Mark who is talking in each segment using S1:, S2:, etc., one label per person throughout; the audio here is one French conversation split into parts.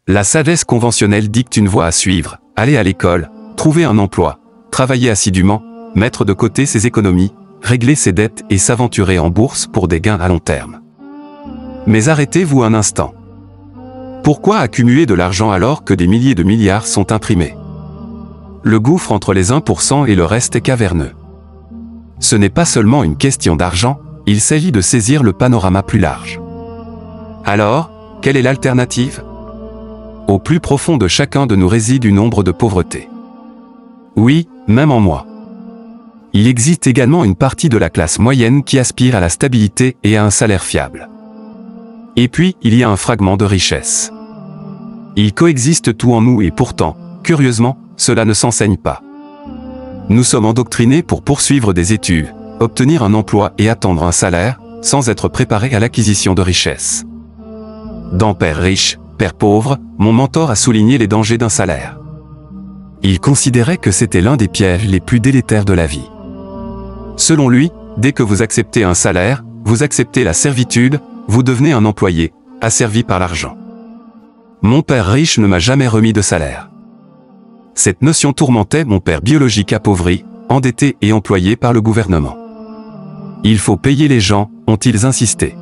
S1: La sagesse conventionnelle dicte une voie à suivre, aller à l'école, trouver un emploi, travailler assidûment, mettre de côté ses économies, régler ses dettes et s'aventurer en bourse pour des gains à long terme. Mais arrêtez-vous un instant. Pourquoi accumuler de l'argent alors que des milliers de milliards sont imprimés? Le gouffre entre les 1% et le reste est caverneux. Ce n'est pas seulement une question d'argent, il s'agit de saisir le panorama plus large. Alors, quelle est l'alternative? Au plus profond de chacun de nous réside une ombre de pauvreté. Oui, même en moi. Il existe également une partie de la classe moyenne qui aspire à la stabilité et à un salaire fiable. Et puis, il y a un fragment de richesse. Il coexiste tout en nous et pourtant, curieusement, cela ne s'enseigne pas. Nous sommes endoctrinés pour poursuivre des études, obtenir un emploi et attendre un salaire, sans être préparés à l'acquisition de richesses. Dans Père riche, Père pauvre, mon mentor a souligné les dangers d'un salaire. Il considérait que c'était l'un des pièges les plus délétères de la vie. Selon lui, dès que vous acceptez un salaire, vous acceptez la servitude, vous devenez un employé, asservi par l'argent. Mon père riche ne m'a jamais remis de salaire. Cette notion tourmentait mon père biologique appauvri, endetté et employé par le gouvernement. Il faut payer les gens, ont-ils insisté.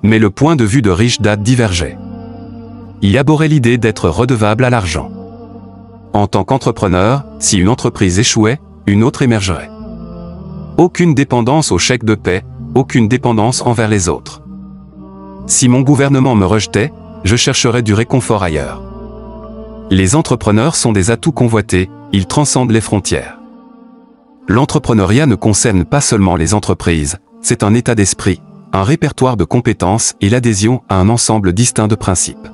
S1: Mais le point de vue de Rich Dad divergeait. Il abhorrait l'idée d'être redevable à l'argent. En tant qu'entrepreneur, si une entreprise échouait, une autre émergerait. Aucune dépendance au chèque de paie, aucune dépendance envers les autres. Si mon gouvernement me rejetait, je chercherais du réconfort ailleurs. Les entrepreneurs sont des atouts convoités, ils transcendent les frontières. L'entrepreneuriat ne concerne pas seulement les entreprises, c'est un état d'esprit, un répertoire de compétences et l'adhésion à un ensemble distinct de principes.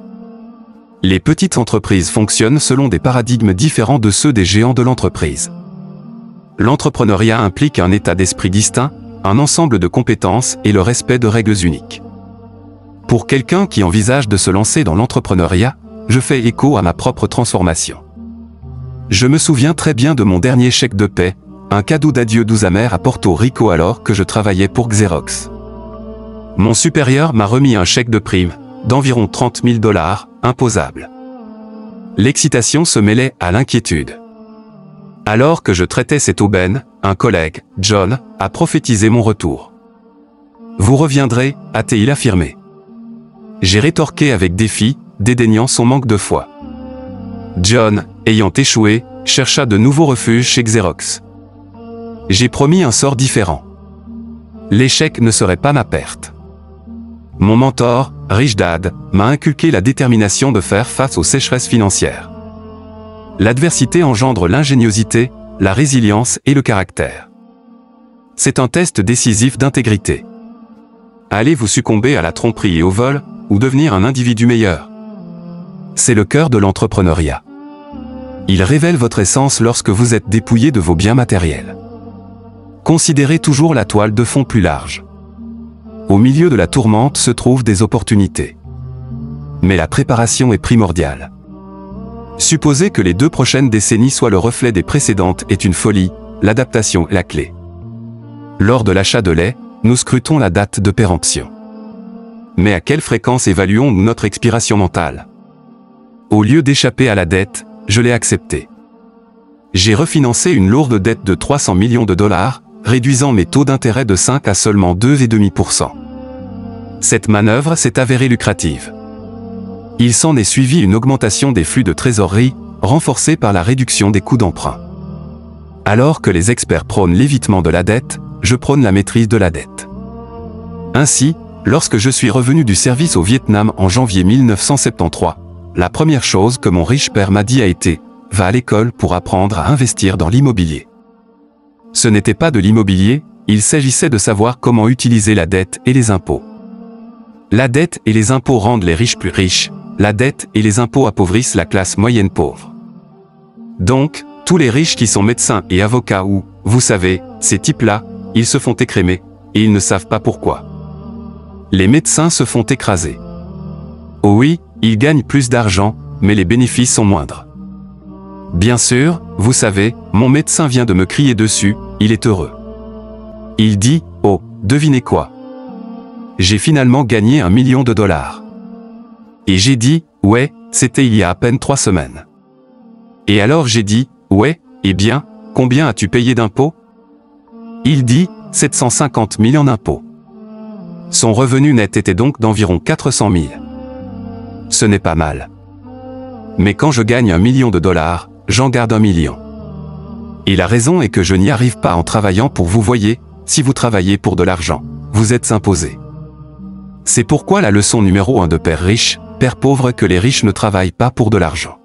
S1: Les petites entreprises fonctionnent selon des paradigmes différents de ceux des géants de l'entreprise. L'entrepreneuriat implique un état d'esprit distinct, un ensemble de compétences et le respect de règles uniques. Pour quelqu'un qui envisage de se lancer dans l'entrepreneuriat, je fais écho à ma propre transformation. Je me souviens très bien de mon dernier chèque de paie, un cadeau d'adieu doux amer à Porto Rico alors que je travaillais pour Xerox. Mon supérieur m'a remis un chèque de prime, d'environ 30 000 $, imposable. L'excitation se mêlait à l'inquiétude. Alors que je traitais cette aubaine, un collègue, John, a prophétisé mon retour. « Vous reviendrez », a-t-il affirmé. J'ai rétorqué avec défi, dédaignant son manque de foi. John, ayant échoué, chercha de nouveaux refuges chez Xerox. J'ai promis un sort différent. L'échec ne serait pas ma perte. Mon mentor, Rich Dad, m'a inculqué la détermination de faire face aux sécheresses financières. L'adversité engendre l'ingéniosité, la résilience et le caractère. C'est un test décisif d'intégrité. Allez-vous succomber à la tromperie et au vol, ou devenir un individu meilleur? C'est le cœur de l'entrepreneuriat. Il révèle votre essence lorsque vous êtes dépouillé de vos biens matériels. Considérez toujours la toile de fond plus large. Au milieu de la tourmente se trouvent des opportunités. Mais la préparation est primordiale. Supposer que les 2 prochaines décennies soient le reflet des précédentes est une folie, l'adaptation est la clé. Lors de l'achat de lait, nous scrutons la date de péremption. Mais à quelle fréquence évaluons-nous notre expiration mentale? Au lieu d'échapper à la dette, je l'ai acceptée. J'ai refinancé une lourde dette de 300 millions de $, réduisant mes taux d'intérêt de 5 à seulement 2,5%. Cette manœuvre s'est avérée lucrative. Il s'en est suivi une augmentation des flux de trésorerie, renforcée par la réduction des coûts d'emprunt. Alors que les experts prônent l'évitement de la dette, je prône la maîtrise de la dette. Ainsi, lorsque je suis revenu du service au Vietnam en janvier 1973, la première chose que mon riche père m'a dit a été « Va à l'école pour apprendre à investir dans l'immobilier ». Ce n'était pas de l'immobilier, il s'agissait de savoir comment utiliser la dette et les impôts. La dette et les impôts rendent les riches plus riches, la dette et les impôts appauvrissent la classe moyenne pauvre. Donc, tous les riches qui sont médecins et avocats ou, vous savez, ces types-là, ils se font écrémer, et ils ne savent pas pourquoi. Les médecins se font écraser. Oh oui, ils gagnent plus d'argent, mais les bénéfices sont moindres. Bien sûr, vous savez, mon médecin vient de me crier dessus, il est heureux. Il dit, oh, devinez quoi? J'ai finalement gagné $1 million. Et j'ai dit, ouais, C'était il y a à peine 3 semaines. Et alors j'ai dit, ouais, eh bien, combien as-tu payé d'impôts? Il dit, 750 000 en impôts. Son revenu net était donc d'environ 400 000. Ce n'est pas mal. Mais quand je gagne $1 million, j'en garde 1 million. Et la raison est que je n'y arrive pas en travaillant pour vous. Voyez, si vous travaillez pour de l'argent, vous êtes imposé. C'est pourquoi la leçon numéro 1 de Père riche, Père pauvre, que les riches ne travaillent pas pour de l'argent.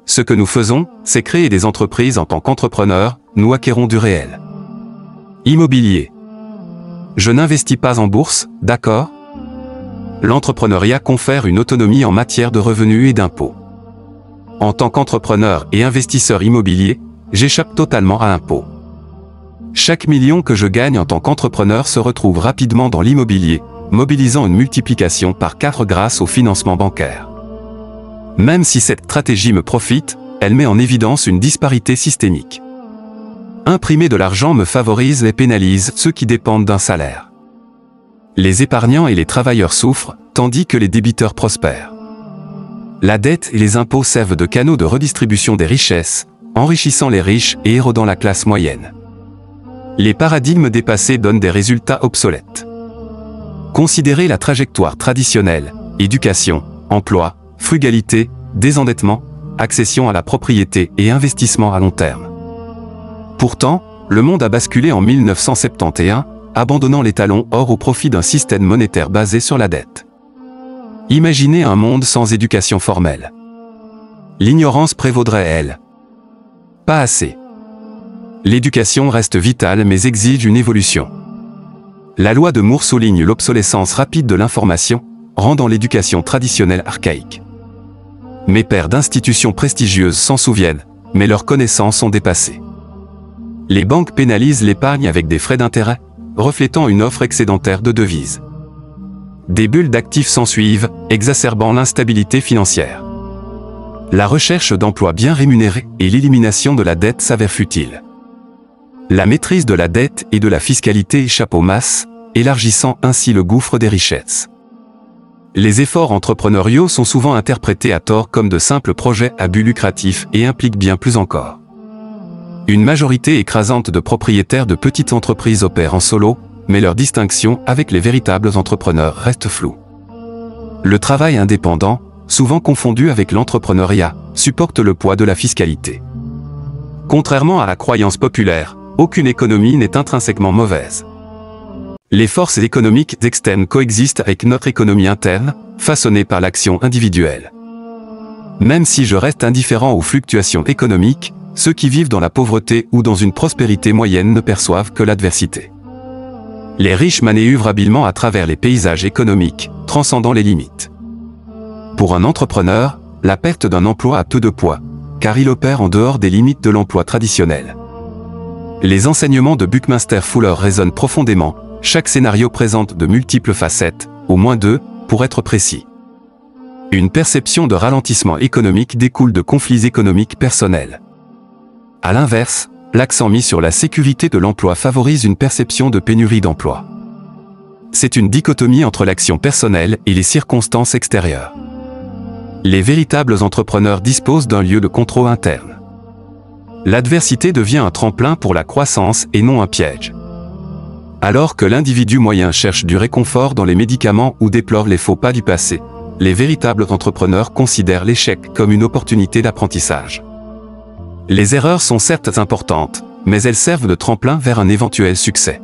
S1: Ce que nous faisons, c'est créer des entreprises en tant qu'entrepreneurs, nous acquérons du réel. Immobilier. Je n'investis pas en bourse, d'accord? L'entrepreneuriat confère une autonomie en matière de revenus et d'impôts. En tant qu'entrepreneur et investisseur immobilier, j'échappe totalement à l'impôt. Chaque million que je gagne en tant qu'entrepreneur se retrouve rapidement dans l'immobilier, mobilisant une multiplication par 4 grâce au financement bancaire. Même si cette stratégie me profite, elle met en évidence une disparité systémique. Imprimer de l'argent me favorise et pénalise ceux qui dépendent d'un salaire. Les épargnants et les travailleurs souffrent, tandis que les débiteurs prospèrent. La dette et les impôts servent de canaux de redistribution des richesses, enrichissant les riches et érodant la classe moyenne. Les paradigmes dépassés donnent des résultats obsolètes. Considérez la trajectoire traditionnelle: éducation, emploi, frugalité, désendettement, accession à la propriété et investissement à long terme. Pourtant, le monde a basculé en 1971, abandonnant les talons or au profit d'un système monétaire basé sur la dette. Imaginez un monde sans éducation formelle. L'ignorance prévaudrait, elle. Pas assez. L'éducation reste vitale mais exige une évolution. La loi de Moore souligne l'obsolescence rapide de l'information, rendant l'éducation traditionnelle archaïque. Mes pères d'institutions prestigieuses s'en souviennent, mais leurs connaissances sont dépassées. Les banques pénalisent l'épargne avec des frais d'intérêt, reflétant une offre excédentaire de devises. Des bulles d'actifs s'ensuivent, exacerbant l'instabilité financière. La recherche d'emplois bien rémunérés et l'élimination de la dette s'avèrent futiles. La maîtrise de la dette et de la fiscalité échappe aux masses, élargissant ainsi le gouffre des richesses. Les efforts entrepreneuriaux sont souvent interprétés à tort comme de simples projets à but lucratif et impliquent bien plus encore. Une majorité écrasante de propriétaires de petites entreprises opèrent en solo, mais leur distinction avec les véritables entrepreneurs reste floue. Le travail indépendant, souvent confondu avec l'entrepreneuriat, supporte le poids de la fiscalité. Contrairement à la croyance populaire, aucune économie n'est intrinsèquement mauvaise. Les forces économiques externes coexistent avec notre économie interne, façonnée par l'action individuelle. Même si je reste indifférent aux fluctuations économiques, ceux qui vivent dans la pauvreté ou dans une prospérité moyenne ne perçoivent que l'adversité. Les riches manœuvrent habilement à travers les paysages économiques, transcendant les limites. Pour un entrepreneur, la perte d'un emploi a peu de poids, car il opère en dehors des limites de l'emploi traditionnel. Les enseignements de Buckminster Fuller résonnent profondément. Chaque scénario présente de multiples facettes, au moins 2, pour être précis. Une perception de ralentissement économique découle de conflits économiques personnels. À l'inverse, l'accent mis sur la sécurité de l'emploi favorise une perception de pénurie d'emploi. C'est une dichotomie entre l'action personnelle et les circonstances extérieures. Les véritables entrepreneurs disposent d'un lieu de contrôle interne. L'adversité devient un tremplin pour la croissance et non un piège. Alors que l'individu moyen cherche du réconfort dans les médicaments ou déplore les faux pas du passé, les véritables entrepreneurs considèrent l'échec comme une opportunité d'apprentissage. Les erreurs sont certes importantes, mais elles servent de tremplin vers un éventuel succès.